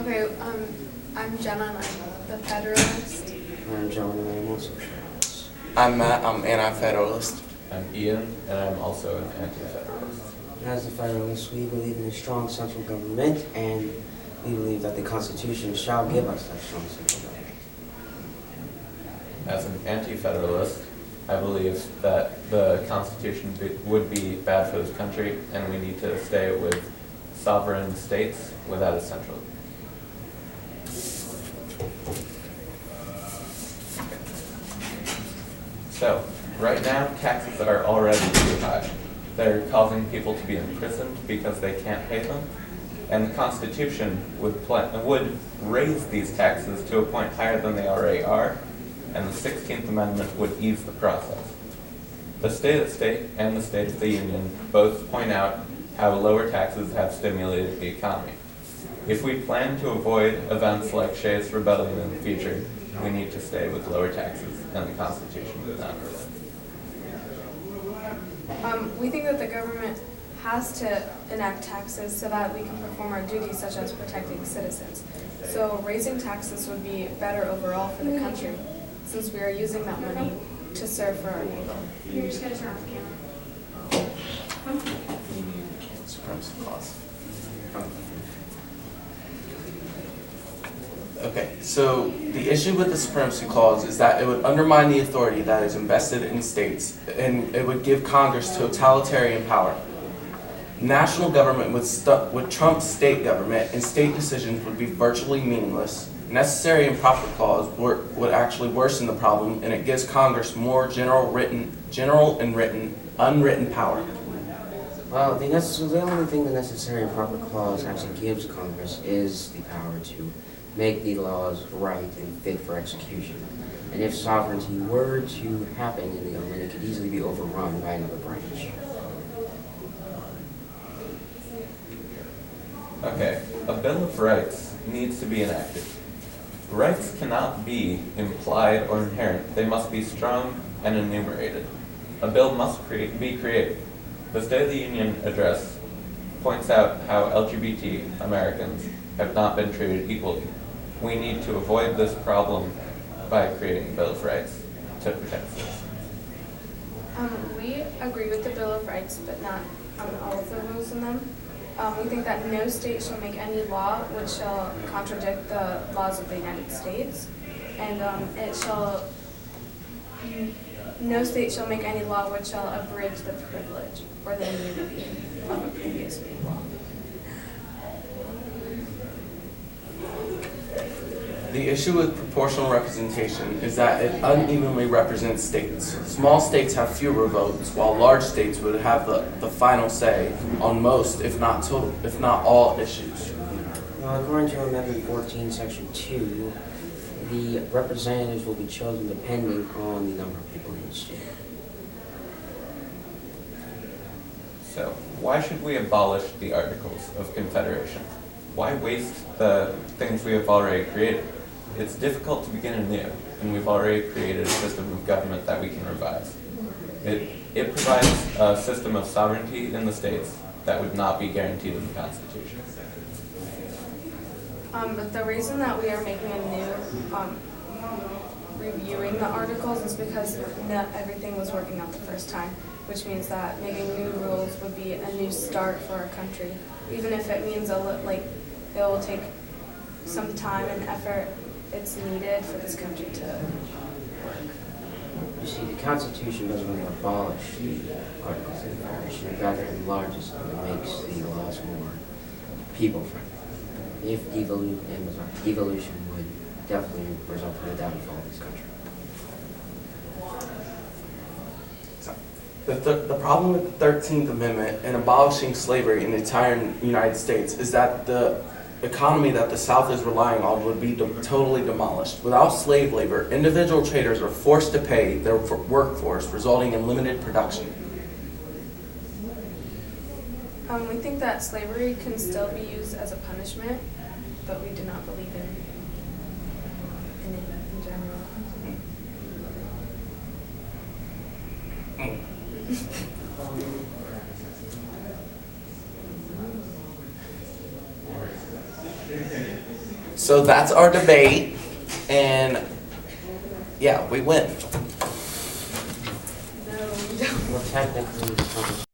Okay, I'm Jenna and I'm the Federalist. I'm John and I'm also a Federalist. I'm Matt, I'm anti-federalist. I'm Ian, and I'm also an anti-federalist. As the Federalists, we believe in a strong central government, and we believe that the Constitution shall give us that strong central government. As an anti-federalist, I believe that the Constitution would be bad for this country, and we need to stay with sovereign states without a central. So, right now, taxes are already too high. They're causing people to be imprisoned because they can't pay them, and the Constitution would raise these taxes to a point higher than they already are, and the 16th Amendment would ease the process. The State of the State and the State of the Union both point out how lower taxes have stimulated the economy. If we plan to avoid events like Shays' Rebellion in the future, we need to stay with lower taxes, and the Constitution does not permit. We think that the government has to enact taxes so that we can perform our duties such as protecting citizens. So raising taxes would be better overall for the country since we are using that money to serve for our people. You're just going to turn off the camera. Supremacy clause. Okay, so the issue with the supremacy clause is that it would undermine the authority that is invested in states, and it would give Congress totalitarian power. National government would trump state government, and state decisions would be virtually meaningless. Necessary and proper clause would actually worsen the problem, and it gives Congress more unwritten power. Well, the only thing the necessary and proper clause actually gives Congress is the power to make the laws right and fit for execution. And if sovereignty were to happen in the government, it could easily be overrun by another branch. Okay, a Bill of Rights needs to be enacted. Rights cannot be implied or inherent. They must be strong and enumerated. A bill must be created. The State of the Union address points out how LGBT Americans have not been treated equally. We need to avoid this problem by creating a Bill of Rights to protect citizens. We agree with the Bill of Rights, but not on all of the rules in them. We think that no state shall make any law which shall contradict the laws of the United States, and no state shall make any law which shall abridge the privilege or the immunity of a previous made law. The issue with proportional representation is that it unevenly represents states. Small states have fewer votes, while large states would have the final say on most, if not all, issues. Well, according to Amendment 14, Section 2, the representatives will be chosen depending on the number of people in each state. So, why should we abolish the Articles of Confederation? Why waste the things we have already created? It's difficult to begin anew, and we've already created a system of government that we can revise. It provides a system of sovereignty in the states that would not be guaranteed in the Constitution. But the reason that we are making a new reviewing the articles is because not everything was working out the first time, which means that making new rules would be a new start for our country, even if it means it will take some time and effort. It's needed for this country to work. You see, the Constitution doesn't really abolish the Articles of Confederation, it rather enlarges them and makes the laws more people-friendly. If devolution would definitely result in the downfall of this country. The problem with the 13th Amendment and abolishing slavery in the entire United States is that the economy that the South is relying on would be totally demolished. Without slave labor, individual traders are forced to pay their workforce, resulting in limited production. We think that slavery can still be used as a punishment, but we do not believe in it in general. So that's our debate, and yeah, we win. No, we don't. Well, technically,